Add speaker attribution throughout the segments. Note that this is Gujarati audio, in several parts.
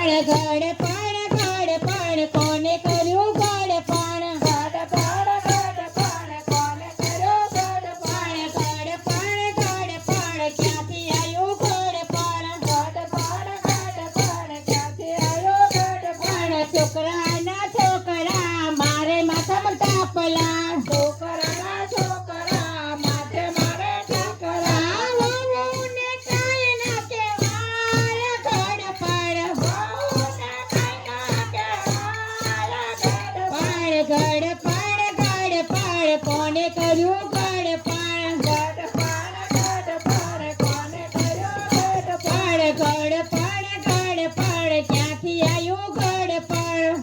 Speaker 1: ગડપણ કોને કર્યું ગડપણ કોને કર્યું ગડપણ ક્યાંથી આવ્યું ગડપણ ક્યાંથી આવ્યું ગડપણ છોકરાના છોકરા મારે માથામાં તાપલા છોકરા માથે મારે ઠાકરા વહુને કાંઈ ના કહેવાય ગડપણ ગડપણ કોને કર્યું ગડપણ કોને કર્યું ગડપણ ક્યાંથી આવ્યું ગડપણ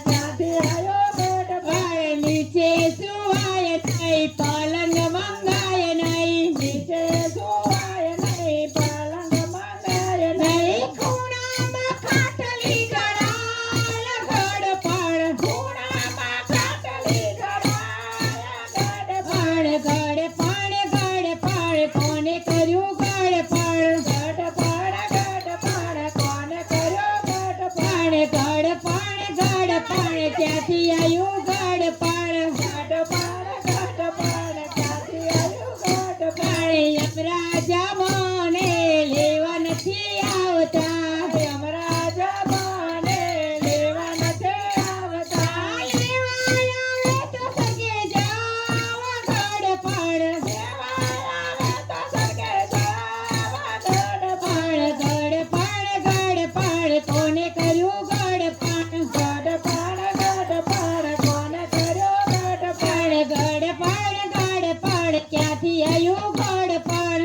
Speaker 1: ક્યાંથી આવ્યું ગડપણ નીચે સુવાય નહીં પલંગ મંગાય નહીં નીચે સુવાય નહીં પલંગ મંગાય નહીં ખૂણામાં ખાટલી ગળાય ગડપણ ગડપણ કોને કર્યું ગડપણ કોને કર્યું ગડપણ ક્યાંથી આવ્યું ગડપણ ક્યાંથી આવ્યું ગડપણ યમરાજા મને લેવા નથી આવતા યમરાજા મને લેવા નથી આવતા લેવા તો સગે જાવ ગડપણ ગડપણ કોને કર્યું ગડપણ કોને કર્યું ગડપણ ક્યાંથી આવ્યું ગડપણ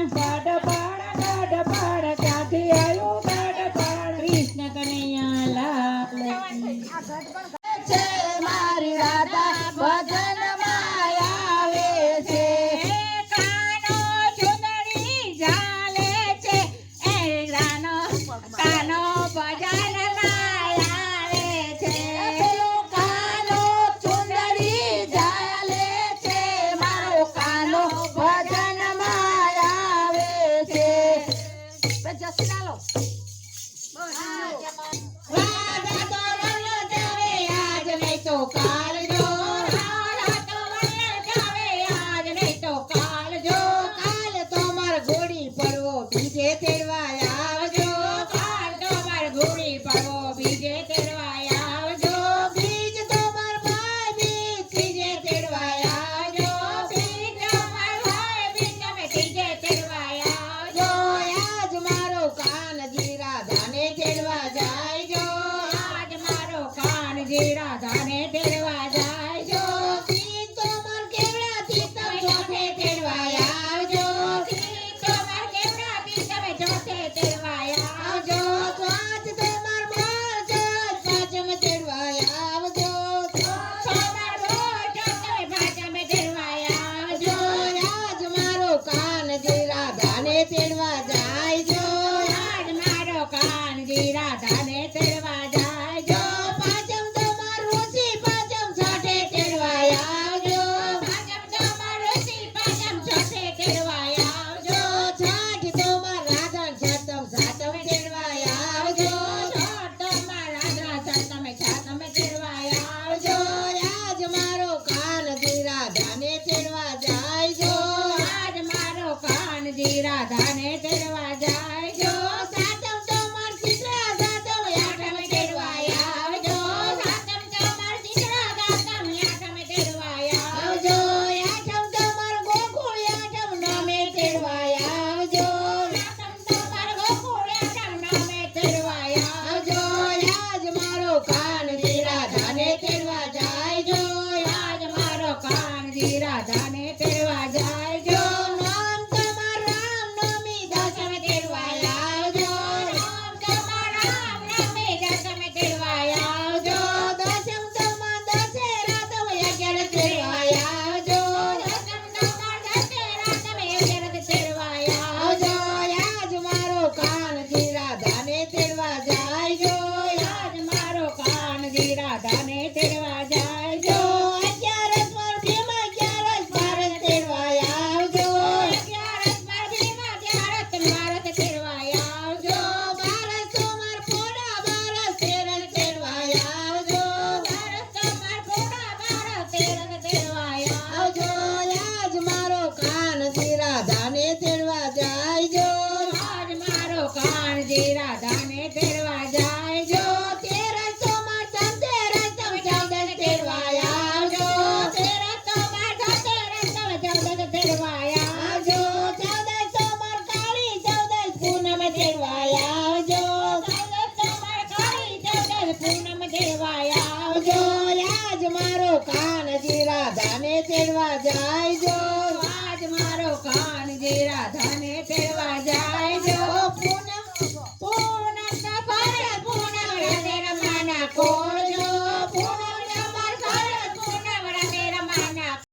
Speaker 1: ક્યાંથી આવ્યું ગડપણ કૃષ્ણ કનૈયા લાલ છે મારી રાધા ભજનમાં આવે છે કાનો ચુંદડી ઝાલે છે એ કાનો ભજનમાં આવે છે કાનો ચુંદડી ઝાલે છે મારો કાનો ભજનમાં આવે છે જસી ડાલો રાધા તો વલ્લભ જાવે આજ નહીં તો કાલ જો રાધા તો વલ્લભ જાવે આજ નહીં તો કાલ જો કાલ તો માર ઘોડી પડવો બીજે તેડવા આવજો કાલ તો માર ઘોડી પડવો બીજે તેડવા આવજો બીજ તો માર ભાઈ બીજ ત્રીજે તેડવા આવજો બીજ તો માર ભાઈ બીજ તમે ત્રીજે તેડવા આવજો આજ મારો કાનજી રાધાને તેડવા જાયજો આજ મારો કાનજી રાધાને તેડવા જાયજો બીજ તો માર કેવડાથી તમે ચોથે તેડવા આવજો બીજ તો માર કેવડાથી તમે કાનજી રાધાને તેડવા જાય જો. તેરસોમાં ધનતેરસ તમે ચૌદસ તેડવા આવજો. તેરસોમાં ધનતેરસ તમે ચૌદસ તેડવા આવજો. ચૌદસોમાં કાળી ચૌદસ પૂનમ તેડવા આવજો. ચૌદસોમાં કાળી ચૌદસ પૂનમ તેડવા આવજો. આજ મારો કાનજી રાધાને તેડવા જાય જો. આજ મારો કાનજી રાધાને